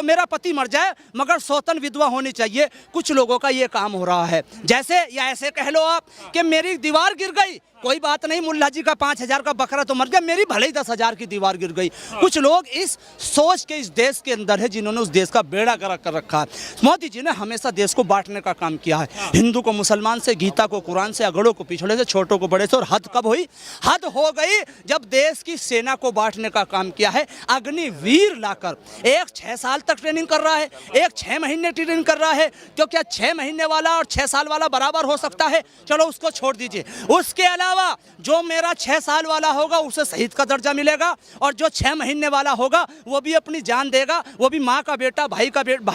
मेरा पति मर जाए मगर सौतन विधवा होनी चाहिए। कुछ लोगों का ये काम हो रहा है। जैसे या ऐसे कह लो आप कि मेरी दीवार गिर गई, कोई बात नहीं, मुल्ला जी का 5000 का बकरा तो मर गया, मेरी भले ही 10,000 की दीवार गिर गई। कुछ लोग इस सोच के इस देश के अंदर है जिन्होंने उस देश का बेड़ा गर्क कर रखा है। मोदी जी ने हमेशा देश को बांटने का काम किया है, हिंदू को मुसलमान से, गीता को कुरान से, अगड़ों को पिछड़े से, छोटों को बड़े से। और हद कब हुई? हद हो गई जब देश की सेना को बांटने का काम किया है। अग्निवीर लाकर एक 6 साल तक ट्रेनिंग कर रहा है, एक 6 महीने ट्रेनिंग कर रहा है। तो क्या 6 महीने वाला और 6 साल वाला बराबर हो सकता है? चलो उसको छोड़ दीजिए। उसके अलावा अलावा जो मेरा 6 साल वाला होगा उसे शहीद का दर्जा मिलेगा, और जो 6 महीने वाला होगा वो भी अपनी जान देगा, वो भी माँ का बेटा, भाई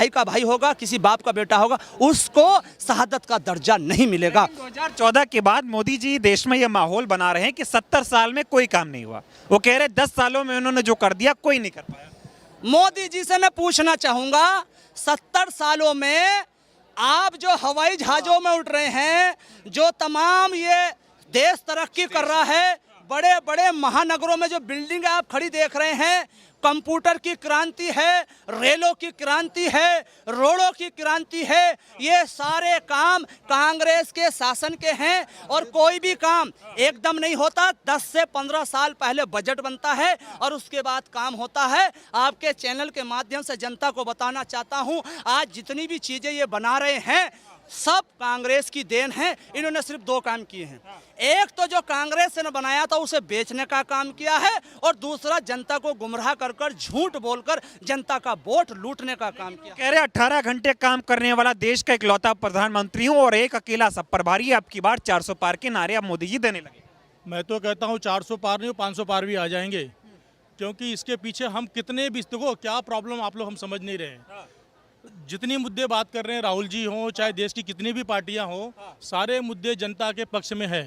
का भाई होगा, किसी बाप का बेटा होगा, उसको शहादत का दर्जा नहीं मिलेगा। 2014 के बाद मोदी जी देश में ये माहौल बना रहे हैं कि 70 साल में कोई काम नहीं हुआ। वो कह रहे 10 सालों में उन्होंने जो कर दिया कोई नहीं कर पाया। मोदी जी से मैं पूछना चाहूंगा, 70 सालों में आप जो हवाई जहाजों में उड़ रहे हैं, जो तमाम ये देश तरक्की कर रहा है, बड़े बड़े महानगरों में जो बिल्डिंग आप खड़ी देख रहे हैं, कंप्यूटर की क्रांति है, रेलों की क्रांति है, रोडों की क्रांति है, ये सारे काम कांग्रेस के शासन के हैं। और कोई भी काम एकदम नहीं होता, 10 से 15 साल पहले बजट बनता है और उसके बाद काम होता है। आपके चैनल के माध्यम से जनता को बताना चाहता हूं, आज जितनी भी चीजें ये बना रहे हैं सब कांग्रेस की देन है। इन्होंने सिर्फ 2 काम किए हैं, एक तो जो कांग्रेस ने बनाया था उसे बेचने का काम किया है, और दूसरा जनता को गुमराह कर कर झूठ बोलकर जनता का वोट लूटने का काम किया। कह रहे 18 घंटे काम करने वाला देश का इकलौता प्रधानमंत्री हूं और एक अकेला सब पर भारी। अब की बार 400 पार के नारे अब मोदी जी देने लगे। मैं तो कहता हूँ 400 पार नहीं, 500 पार भी आ जाएंगे, क्योंकि इसके पीछे हम कितने भी, देखो क्या प्रॉब्लम आप लोग हम समझ नहीं रहे हैं। जितनी मुद्दे बात कर रहे हैं, राहुल जी हों चाहे देश की कितनी भी पार्टियां हों, सारे मुद्दे जनता के पक्ष में है।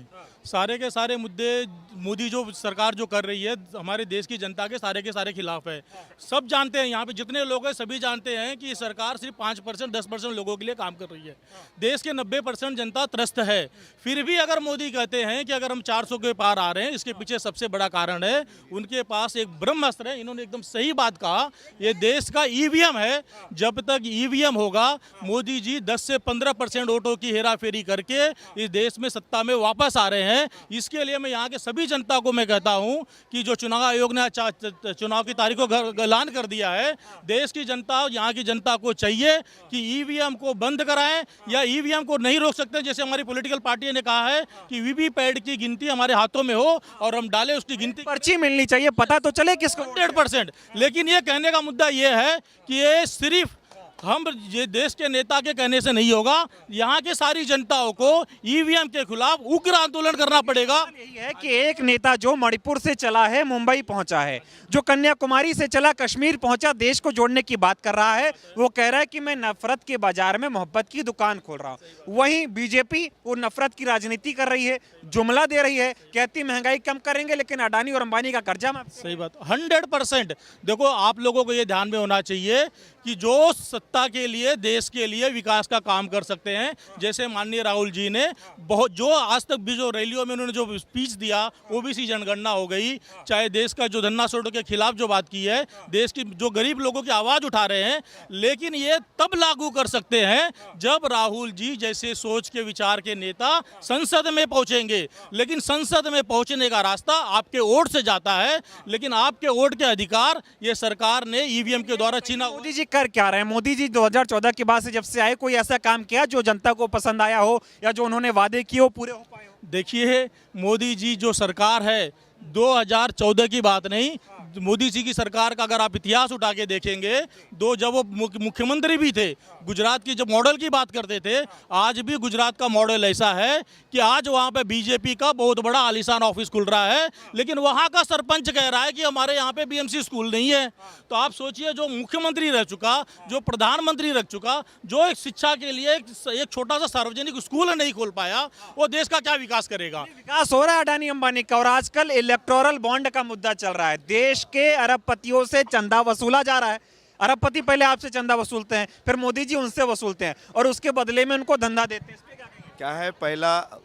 सारे के सारे मुद्दे मोदी जो सरकार जो कर रही है हमारे देश की जनता के सारे खिलाफ है। सब जानते हैं, यहाँ पे जितने लोग हैं सभी जानते हैं कि सरकार सिर्फ 5% 10% लोगों के लिए काम कर रही है। देश के 90% जनता त्रस्त है। फिर भी अगर मोदी कहते हैं कि अगर हम 400 के पार आ रहे हैं, इसके पीछे सबसे बड़ा कारण है उनके पास एक ब्रह्मास्त्र है। इन्होंने एकदम सही बात कहा, ये देश का ईवीएम है। जब तक ईवीएम होगा, मोदी जी 10 से 15% वोटों की हेराफेरी करके इस देश में सत्ता में वापस आ रहे हैं। इसके लिए मैं यहाँ के सभी जनता को मैं कहता हूँ कि जो चुनाव आयोग ने चुनाव की तारीख को ऐलान कर दिया है, देश की जनता, यहाँ की जनता को चाहिए कि ईवीएम को बंद कराएं, या ईवीएम को नहीं रोक सकते। जैसे हमारी पॉलिटिकल पार्टी ने कहा है कि वीवीपैट की गिनती हमारे हाथों में हो और हम डालें उसकी गिनती, पर्ची मिलनी चाहिए, पता तो चले किसको। 100%। लेकिन ये कहने का मुद्दा ये है कि ये सिर्फ हम ये देश के नेता के कहने से नहीं होगा, यहाँ के सारी जनताओं को ईवीएम के खिलाफ उग्र आंदोलन करना पड़ेगा। यही है कि एक नेता जो मणिपुर से चला है मुंबई पहुंचा है, जो कन्याकुमारी से चला कश्मीर पहुंचा, देश को जोड़ने की बात कर रहा है, वो कह रहा है कि मैं नफरत के बाजार में मोहब्बत की दुकान खोल रहा हूं। वहीं बीजेपी वो नफरत की राजनीति कर रही है, जुमला दे रही है, कहती महंगाई कम करेंगे लेकिन अडानी और अंबानी का कर्जा माफ। सही बात, 100%। देखो आप लोगों को ये ध्यान में होना चाहिए कि जो सत्ता के लिए, देश के लिए विकास का काम कर सकते हैं, जैसे माननीय राहुल जी ने बहुत, जो आज तक भी जो रैलियों में उन्होंने जो स्पीच दिया, ओबीसी जनगणना हो गई, चाहे देश का जो धन्ना सोडो के खिलाफ जो बात की है, देश की जो गरीब लोगों की आवाज उठा रहे हैं। लेकिन ये तब लागू कर सकते हैं जब राहुल जी जैसे सोच के विचार के नेता संसद में पहुंचेंगे। लेकिन संसद में पहुंचने का रास्ता आपके वोट से जाता है, लेकिन आपके वोट के अधिकार ये सरकार ने ईवीएम के द्वारा छीना। मोदी जी कर क्या रहे हैं? मोदी जी 2014 के बाद से जब से आए, कोई ऐसा काम किया जो जनता को पसंद आया हो, या जो उन्होंने वादे किए वो पूरे हो पाए हो? देखिए, मोदी जी जो सरकार है, 2014 की बात नहीं, मोदी जी की सरकार का अगर आप इतिहास उठा के देखेंगे, जब वो मुख्यमंत्री भी थे, गुजरात की जब मॉडल की बात करते थे, आज भी गुजरात का मॉडल ऐसा है कि आज वहाँ पे बीजेपी का बहुत बड़ा आलीशान ऑफिस खुल रहा है, लेकिन वहाँ का सरपंच कह रहा है कि हमारे यहाँ पे बीएमसी स्कूल नहीं है। तो आप सोचिए, जो मुख्यमंत्री रह चुका, जो प्रधानमंत्री रह चुका, जो एक शिक्षा के लिए एक छोटा सा सार्वजनिक स्कूल नहीं खोल पाया, वो देश का क्या विकास करेगा? विकास हो रहा है अडानी अंबानी का। और आजकल इलेक्टोरल बॉन्ड का मुद्दा चल रहा है, देश के अरबपतियों से चंदा वसूला जा रहा है। अरबपति पहले आपसे चंदा वसूलते हैं, फिर मोदी जी उनसे वसूलते हैं और उसके बदले में उनको धंधा देते हैं। क्या है, पहला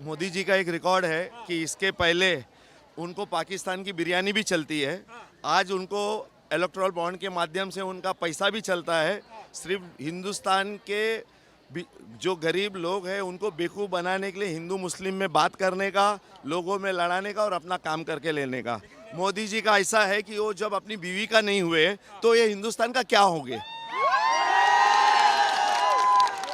मोदी जी का एक रिकॉर्ड है कि इसके पहले उनको पाकिस्तान की बिरयानी भी चलती है, आज उनको इलेक्टोरल बॉन्ड के माध्यम से उनका पैसा भी चलता है। सिर्फ हिंदुस्तान के जो गरीब लोग हैं उनको बेवकूफ़ बनाने के लिए हिंदू मुस्लिम में बात करने का, लोगों में लड़ाने का और अपना काम करके लेने का। मोदी जी का ऐसा है कि वो जब अपनी बीवी का नहीं हुए तो ये हिंदुस्तान का क्या होगे,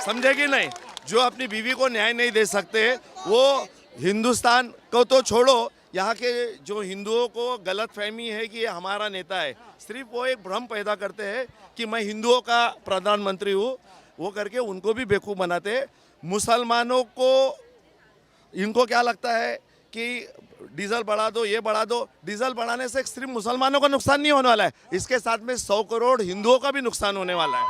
समझे कि नहीं? जो अपनी बीवी को न्याय नहीं दे सकते, वो हिंदुस्तान को तो छोड़ो, यहाँ के जो हिंदुओं को गलत फहमी है कि ये हमारा नेता है, सिर्फ वो एक भ्रम पैदा करते हैं कि मैं हिंदुओं का प्रधानमंत्री हूँ, वो करके उनको भी बेवकूफ़ बनाते। मुसलमानों को, इनको क्या लगता है कि डीजल बढ़ा दो, ये बढ़ा दो। डीजल बढ़ाने से सिर्फ मुसलमानों का नुकसान नहीं होने वाला है, इसके साथ में 100 करोड़ हिंदुओं का भी नुकसान होने वाला है।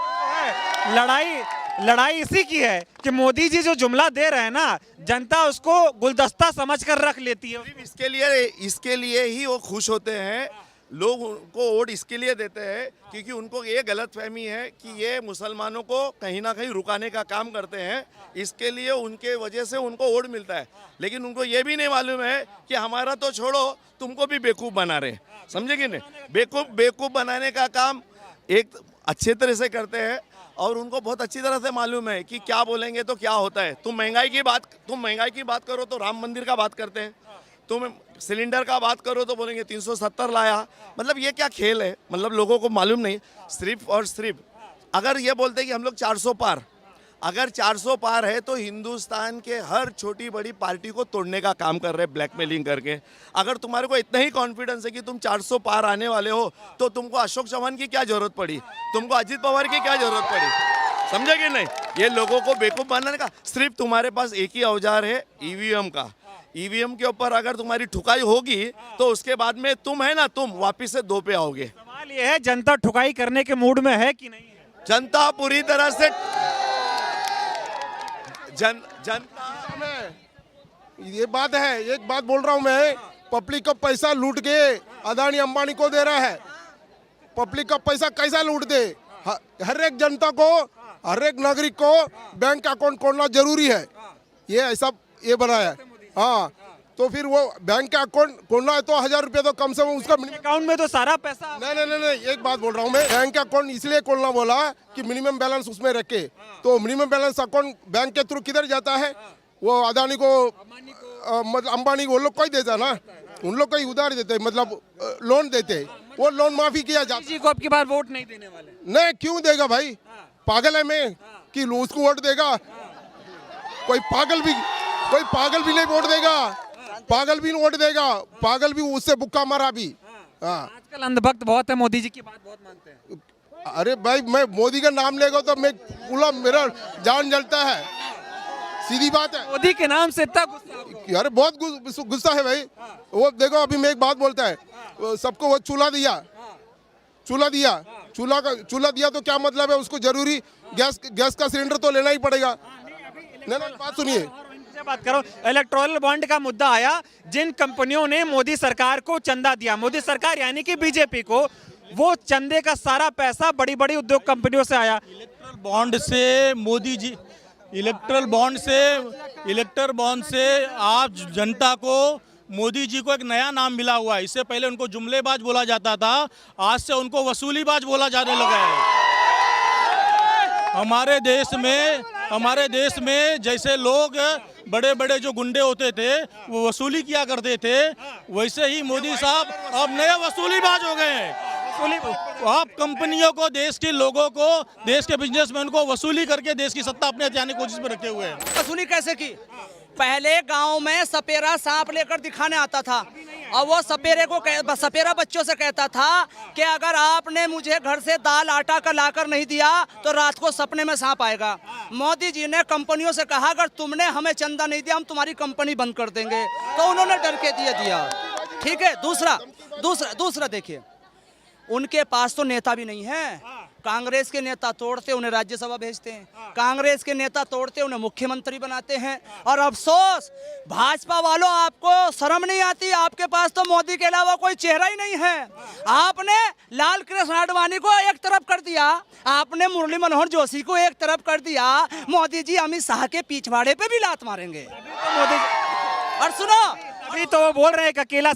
लड़ाई इसी की है कि मोदी जी जो जुमला दे रहे हैं ना, जनता उसको गुलदस्ता समझ कर रख लेती है। इसके लिए ही वो खुश होते हैं, लोग उनको वोट इसके लिए देते हैं क्योंकि उनको ये गलतफहमी है कि ये मुसलमानों को कहीं ना कहीं रुकाने का काम करते हैं, इसके लिए उनके वजह से उनको वोट मिलता है। लेकिन उनको ये भी नहीं मालूम है कि हमारा तो छोड़ो, तुमको भी बेवकूफ़ बना रहे, समझे कि नहीं। बेवकूफ़ बनाने का काम एक अच्छे तरह से करते हैं और उनको बहुत अच्छी तरह से मालूम है कि क्या बोलेंगे तो क्या होता है। तुम महंगाई की बात करो तो राम मंदिर का बात करते हैं, तुम सिलेंडर का बात करो तो बोलेंगे 370 लाया। मतलब ये क्या खेल है, मतलब लोगों को मालूम नहीं। सिर्फ और सिर्फ अगर ये बोलते हैं कि हम लोग 400 पार, अगर 400 पार है तो हिंदुस्तान के हर छोटी बड़ी पार्टी को तोड़ने का काम कर रहे हैं ब्लैकमेलिंग करके। अगर तुम्हारे को इतना ही कॉन्फिडेंस है कि तुम 400 पार आने वाले हो तो तुमको अशोक चौहान की क्या जरूरत पड़ी, तुमको अजित पवार की क्या जरूरत पड़ी, समझे कि नहीं। ये लोगों को बेवकूफ़ बनाने का सिर्फ तुम्हारे पास एक ही औजार है, ईवीएम का। ईवीएम के ऊपर अगर तुम्हारी ठुकाई होगी तो उसके बाद में तुम है ना, तुम वापिस से 2 पे आओगे। सवाल ये है, जनता ठुकाई करने के मूड में है कि नहीं है? जनता पूरी तरह से जनता में ये बात है, एक बात बोल रहा हूँ मैं, पब्लिक का पैसा लूट के अदानी अंबानी को दे रहा है। पब्लिक का पैसा कैसा लूट दे, हर एक जनता को, हर एक नागरिक को बैंक अकाउंट खोलना जरूरी है, ये ऐसा ये बनाया है। हाँ, तो फिर वो बैंक का अकाउंट खोलना है तो 1000 रुपये तो कम से कम उसका अकाउंट में तो सारा पैसा। नहीं, एक बात बोल रहा हूँ मैं, बैंक का अकाउंट इसलिए खोलना बोला कि मिनिमम बैलेंस उसमें रखे। तो मिनिमम बैलेंस अकाउंट बैंक के थ्रू किधर जाता है, वो अदानी को मतलब अंबानी को, वो लोग को ही देता ना, उन लोग को ही उधार देते, मतलब लोन देते, वो लोन माफी किया जाता। जी को अब की बार वोट नहीं देने वाले? नहीं, क्यों देगा भाई, पागल है मैं कि उसको वोट देगा? कोई पागल भी नहीं वोट देगा, पागल भी वोट देगा, पागल भी उससे बुक्का मारा भी। हाँ, आजकल अंधभक्त बहुत है, मोदी जी की बात बहुत मानते हैं। अरे भाई, मैं मोदी का नाम लेगा तो मैं पूरा मेरा जान जलता है, सीधी बात है। मोदी के नाम से इतना गुस्सा? अरे बहुत गुस्सा है भाई। वो देखो, अभी मैं एक बात बोलता है, सबको वो चूल्हा दिया तो क्या मतलब है, उसको जरूरी गैस का सिलेंडर तो लेना ही पड़ेगा। नहीं, बात सुनिए, बात करो। इलेक्टोरल बॉन्ड का मुद्दा आया, जिन कंपनियों ने मोदी सरकार को चंदा दिया, मोदी सरकार यानी कि बीजेपी को, वो चंदे का सारा पैसा बड़ी बड़ी उद्योग कंपनियों से आया। इलेक्टोरल बॉन्ड से मोदी जी, इलेक्टोरल बॉन्ड से आप जनता को, मोदी जी को एक नया नाम मिला हुआ है। इससे पहले उनको जुमलेबाज बोला जाता था, आज से उनको वसूलीबाज बोला जाने लगा है। हमारे देश में जैसे लोग बड़े बड़े जो गुंडे होते थे वो वसूली किया करते थे, वैसे ही मोदी साहब अब नए वसूलीबाज हो गए हैं। आप कंपनियों को, देश के लोगों को, देश के बिजनेसमैन को वसूली करके देश की सत्ता अपने हथियाने की कोशिश में रखे हुए हैं। वसूली कैसे की? पहले गांव में सपेरा सांप लेकर दिखाने आता था और वो सपेरा बच्चों से कहता था कि अगर आपने मुझे घर से दाल आटा का लाकर नहीं दिया तो रात को सपने में सांप आएगा। मोदी जी ने कंपनियों से कहा अगर तुमने हमें चंदा नहीं दिया हम तुम्हारी कंपनी बंद कर देंगे, तो उन्होंने डर के दिया। ठीक है। दूसरा देखिए, उनके पास तो नेता भी नहीं है। कांग्रेस के नेता तोड़ते उन्हें राज्यसभा भेजते हैं, कांग्रेस के नेता तोड़ते उन्हें मुख्यमंत्री बनाते हैं। और अफसोस, भाजपा वालों, आपको शर्म नहीं आती? आपके पास तो मोदी के अलावा कोई चेहरा ही नहीं है। आपने लाल कृष्ण आडवाणी को एक तरफ कर दिया, आपने मुरली मनोहर जोशी को एक तरफ कर दिया, मोदी जी अमित शाह के पिछवाड़े पे भी लात मारेंगे। और सुनो, अभी तो वो बोल रहे हैं कि अकेला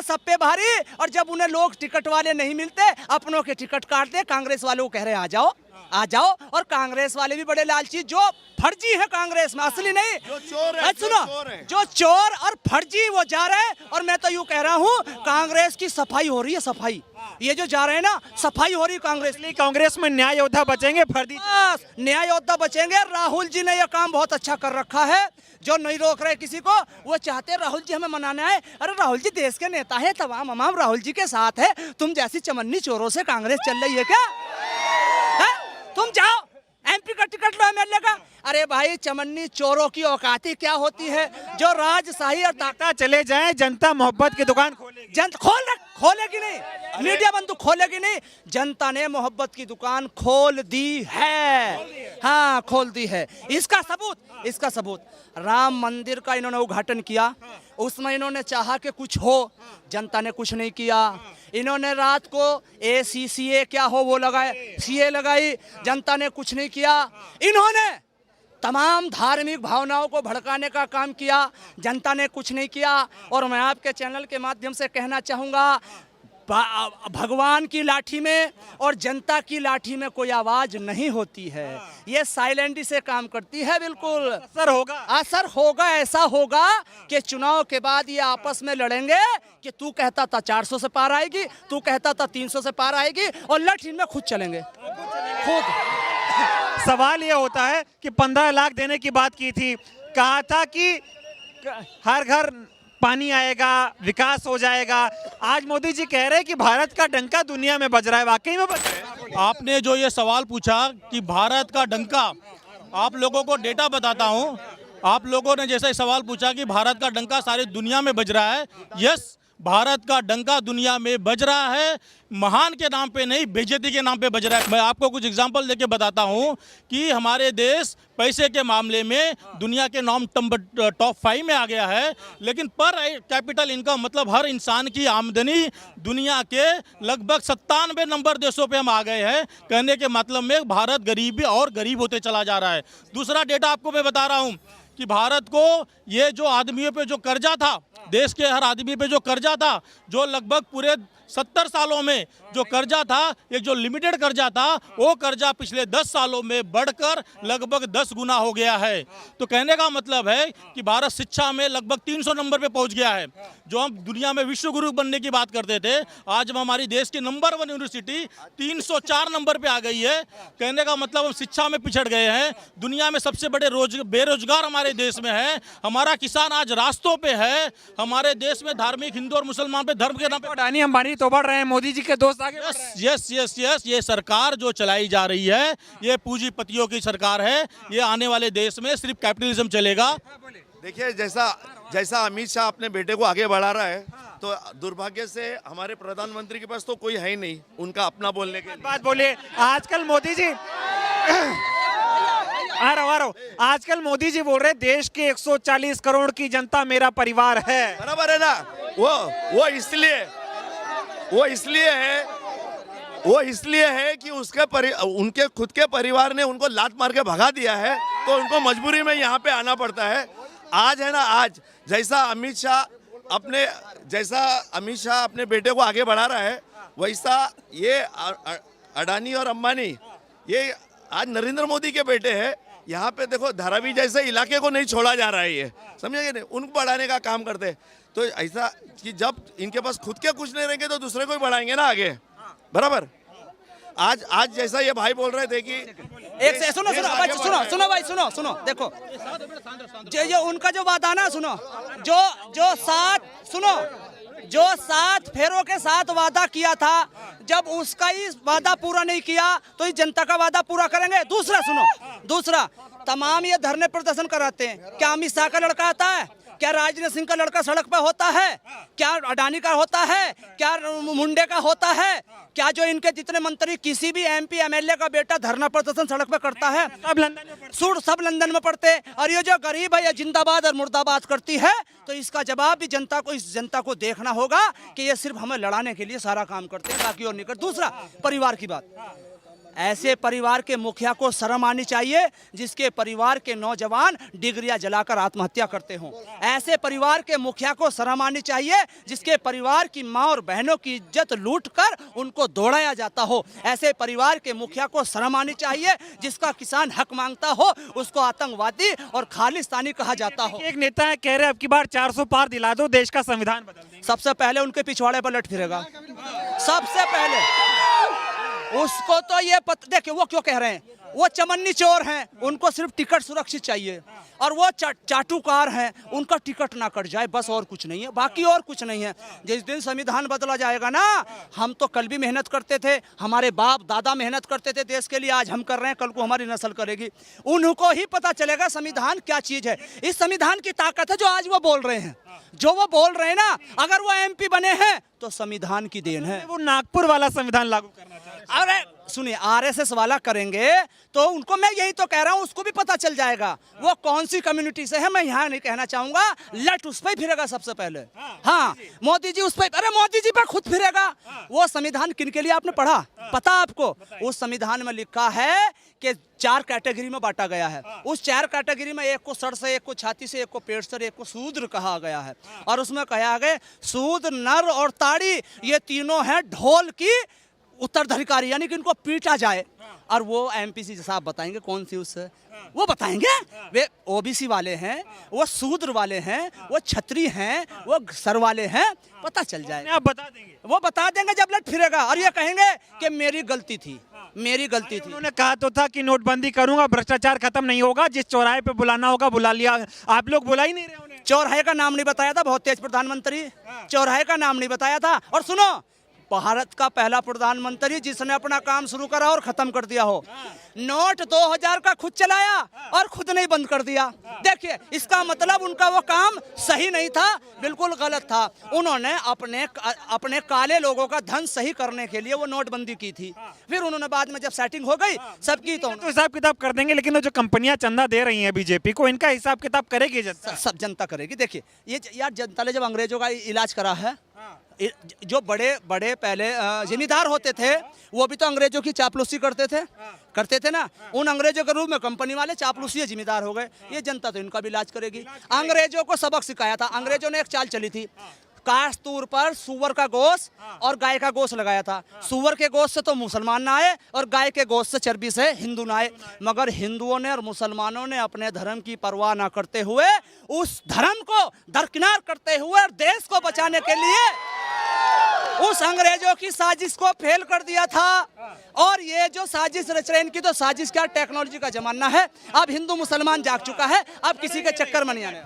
सब पे भारी। और जब उन्हें लोग टिकट वाले नहीं मिलते, अपनों के टिकट काट दे, कांग्रेस वालों को कह रहे हैं आ जाओ। और कांग्रेस वाले भी बड़े लालची, जो फर्जी है कांग्रेस में, असली नहीं। जो चोर और फर्जी वो जा रहे हैं। और मैं तो यूँ कह रहा हूँ, कांग्रेस की सफाई हो रही है, सफाई। ये जो जा रहे हैं ना, सफाई हो रही है कांग्रेस में न्याय योद्धा बचेंगे, फर्जी न्याय योद्धा बचेंगे। राहुल जी ने यह काम बहुत अच्छा कर रखा है, जो नहीं रोक रहे किसी को। वो चाहते हैं राहुल जी हमें मनाना है। अरे राहुल जी देश के नेता है, तमाम राहुल जी के साथ है। तुम जैसी चमन्नी चोरों से कांग्रेस चल रही है क्या? है? तुम जाओ, एमपी का टिकट लो, एमएलए का। अरे भाई चमन्नी चोरों की औकाती क्या होती है जो राजशाही और पता चले जाए जनता मोहब्बत की दुकान खोलेगी। खोलेगी नहीं, मीडिया बंधु खोलेगी नहीं। जनता ने मोहब्बत की दुकान खोल दी है, हाँ खोल दी है। इसका सबूत राम मंदिर का इन्होंने उद्घाटन किया, उसमें इन्होंने चाहा कि कुछ हो, जनता ने कुछ नहीं किया। इन्होंने रात को ACCA क्या हो वो लगाए, CA लगाई, जनता ने कुछ नहीं किया। इन्होंने तमाम धार्मिक भावनाओं को भड़काने का काम किया, जनता ने कुछ नहीं किया। और मैं आपके चैनल के माध्यम से कहना चाहूँगा, भगवान की लाठी में और जनता की लाठी में कोई आवाज नहीं होती है, ये साइलेंटली से काम करती है। बिल्कुल असर होगा, ऐसा होगा कि चुनाव के बाद ये आपस में लड़ेंगे कि तू कहता था 400 से पार आएगी, तू कहता था 300 से पार आएगी, और लठ इनमें खुद चलेंगे खुद। सवाल ये होता है कि 15 लाख देने की बात की थी, कहा था कि हर घर पानी आएगा, विकास हो जाएगा। आज मोदी जी कह रहे हैं कि भारत का डंका दुनिया में बज रहा है, वाकई में बज रहा है? आपने जो ये सवाल पूछा कि भारत का डंका, आप लोगों को डेटा बताता हूं। आप लोगों ने जैसे सवाल पूछा कि भारत का डंका सारी दुनिया में बज रहा है, यस, भारत का डंका दुनिया में बज रहा है। महान के नाम पे नहीं, बेइज्जती के नाम पे बज रहा है। मैं आपको कुछ एग्जांपल देके बताता हूं कि हमारे देश पैसे के मामले में दुनिया के टॉप 5 में आ गया है, लेकिन पर कैपिटल इनकम मतलब हर इंसान की आमदनी दुनिया के लगभग 97 नंबर देशों पे हम आ गए हैं। कहने के मतलब में भारत गरीबी और गरीब होते चला जा रहा है। दूसरा डेटा आपको मैं बता रहा हूँ कि भारत को ये जो आदमियों पे जो कर्जा था, देश के हर आदमी पे जो कर्जा था, जो लगभग पूरे 70 सालों में जो कर्जा था, एक जो लिमिटेड कर्जा था, वो कर्जा पिछले 10 सालों में बढ़कर लगभग 10 गुना हो गया है। तो कहने का मतलब है कि भारत शिक्षा में लगभग 300 नंबर पे पहुंच गया है। जो हम दुनिया में विश्व गुरु बनने की बात करते थे, आज हम हमारी देश की नंबर 1 यूनिवर्सिटी 304 नंबर पे आ गई है। कहने का मतलब हम शिक्षा में पिछड़ गए हैं। दुनिया में सबसे बड़े बेरोजगार हमारे देश में है। हमारा किसान आज रास्तों पे है। हमारे देश में धार्मिक हिंदू और मुसलमान पे धर्म के नाम पे अडानी अंबानी तो बढ़ रहे हैं, मोदी जी के दोस्त आगे बढ़ रहे हैं। यस, ये सरकार जो चलाई जा रही है, ये पूंजीपतियों की सरकार है। ये आने वाले देश में सिर्फ कैपिटलिज्म चलेगा। देखिए, जैसा अमित शाह अपने बेटे को आगे बढ़ा रहा है, तो दुर्भाग्य से हमारे प्रधानमंत्री के पास तो कोई है ही नहीं उनका अपना बोलने के लिए। बात बोलिए। आजकल मोदी जी आ रहा हूं। आजकल मोदी जी बोल रहे देश के 140 करोड़ की जनता मेरा परिवार है। बराबर है ना? वो इसलिए है कि उनके खुद के परिवार ने उनको लात मार के भगा दिया है, तो उनको मजबूरी में यहाँ पे आना पड़ता है। आज है ना, आज जैसा अमित शाह अपने बेटे को आगे बढ़ा रहा है, वैसा ये अडानी और अंबानी ये आज नरेंद्र मोदी के बेटे हैं। यहाँ पे देखो, धारावी जैसे इलाके को नहीं छोड़ा जा रहा है, ये समझे नहीं, उनको बढ़ाने का काम करते हैं। तो ऐसा कि जब इनके पास खुद के कुछ नहीं रहेंगे तो दूसरे को ही बढ़ाएंगे ना आगे, बराबर। आज जैसा ये भाई बोल रहे थे कि एक से सुनो भाई, देखो जो उनका जो वादा ना, सुनो जो 7 फेरों के साथ वादा किया था, जब उसका ही वादा पूरा नहीं किया तो इस जनता का वादा पूरा करेंगे। दूसरा तमाम ये धरने प्रदर्शन कराते हैं। क्या अमित शाह का लड़का आता है? क्या राजनाथ सिंह का लड़का सड़क पे होता है? क्या अडानी का होता है? क्या मुंडे का होता है? क्या जो इनके जितने मंत्री, किसी भी MP MLA का बेटा धरना प्रदर्शन सड़क पे करता है? सब लंदन में पढ़ते। और ये जो गरीब है, ये जिंदाबाद और मुर्दाबाद करती है। तो इसका जवाब भी इस जनता को देखना होगा कि ये सिर्फ हमें लड़ाने के लिए सारा काम करते हैं, बाकी और नहीं करते। दूसरा, परिवार की बात। ऐसे परिवार के मुखिया को शर्म आनी चाहिए जिसके परिवार के नौजवान डिग्रियां जलाकर आत्महत्या करते हों। ऐसे परिवार के मुखिया को शर्म आनी चाहिए जिसके परिवार की मां और बहनों की इज्जत लूटकर उनको दौड़ाया जाता हो। ऐसे परिवार के मुखिया को शर्म आनी चाहिए जिसका किसान हक मांगता हो उसको आतंकवादी और खालिस्तानी कहा जाता हो। एक नेता है कह रहे अब की बार 400 पार दिला दो, देश का संविधान बदल देंगे। सबसे पहले उनके पिछवाड़े पर लट फिरेगा। सबसे पहले उसको तो ये देखिए वो क्यों कह रहे हैं, वो चमन्नी चोर हैं, उनको सिर्फ टिकट सुरक्षित चाहिए। और वो चाटुकार हैं, उनका टिकट ना कट जाए, बस और कुछ नहीं है, बाकी और कुछ नहीं है। जिस दिन संविधान बदला जाएगा ना, हम तो कल भी मेहनत करते थे, हमारे बाप दादा मेहनत करते थे देश के लिए, आज हम कर रहे हैं, कल को हमारी नस्ल करेगी। उनको ही पता चलेगा संविधान क्या चीज है। इस संविधान की ताकत है जो आज वो बोल रहे हैं, जो वो बोल रहे हैं ना, अगर वो MP बने हैं तो संविधान की देन है। वो नागपुर वाला संविधान लागू करना चाहते हैं। अरे सुनिए, RSS वाला करेंगे तो उनको, मैं यही तो कह रहा हूं, उसको भी पता चल जाएगा वो कौन सी कम्युनिटी से है। मैं यहाँ नहीं कहना चाहूंगा, लट उस पर फिरेगा सबसे पहले। हाँ, मोदी जी उस पर, अरे मोदी जी पर खुद फिरेगा। वो संविधान किनके लिए आपने पढ़ा, पता आपको? उस संविधान में लिखा है कि 4 कैटेगरी में बांटा गया है। उस 4 कैटेगरी में एक को सर से, एक को छाती से, एक को पेट से, एक को शूद्र कहा गया है। और उसमें कहा गया शूद्र, नर और ताड़ी, ये तीनों हैं ढोल की उत्तराधिकारी, यानी कि इनको पीटा जाए। और वो MPC साहब बताएंगे कौन सी उससे, वो बताएंगे। वे OBC वाले हैं, वो शूद्र वाले हैं, वो छत्री हैं, वो सर वाले हैं, पता चल जाए। आप बता देंगे, वो बता देंगे जब लट फिरेगा। और ये कहेंगे कि मेरी गलती थी, मेरी गलती थी। उन्होंने कहा तो था कि नोटबंदी करूंगा, भ्रष्टाचार खत्म नहीं होगा, जिस चौराहे पे बुलाना होगा बुला लिया। आप लोग बुला ही नहीं रहे उन्हें। चौराहे का नाम नहीं बताया था, बहुत तेज प्रधानमंत्री, चौराहे का नाम नहीं बताया था। और सुनो, भारत का पहला प्रधानमंत्री जिसने अपना काम शुरू करा और खत्म कर दिया हो। नोट 2000 का खुद चलाया और खुद नहीं बंद कर दिया। देखिए, इसका मतलब उनका वो काम सही नहीं था, बिल्कुल गलत था। उन्होंने अपने काले लोगों का धन सही करने के लिए वो नोटबंदी की थी। फिर उन्होंने बाद में जब सेटिंग हो गई सबकी, तो हिसाब किताब कर देंगे। लेकिन वो जो कंपनियां चंदा दे रही हैं बीजेपी को, इनका हिसाब किताब करेगी जनता? सब जनता करेगी। देखिए, ये यार, जनता ने जब अंग्रेजों का इलाज करा है, जो बड़े बड़े पहले जिम्मेदार होते थे, वो भी तो अंग्रेजों की चापलूसी करते थे ना। उन अंग्रेजों के रूप में कंपनी वाले चापलूसी जिम्मेदार हो गए। ये जनता तो इनका भी इलाज करेगी। अंग्रेजों को सबक सिखाया था। अंग्रेजों ने एक चाल चली थी, काश्तूर पर सूअर का गोश्त और गाय का गोश्त लगाया था। सूअर के गोश्त से तो मुसलमान ना आए और गाय के गोश्त से, चर्बी से हिंदू ना आए। मगर हिंदुओं ने और मुसलमानों ने अपने धर्म की परवाह ना करते हुए, उस धर्म को दरकिनार करते हुए और देश को बचाने के लिए उस अंग्रेजों की साजिश को फेल कर दिया था। और ये जो साजिश रच रहे हैं, इनकी तो साजिश क्या, टेक्नोलॉजी का जमाना है। अब हिंदू मुसलमान जाग चुका है, अब किसी के चक्कर में नहीं आने।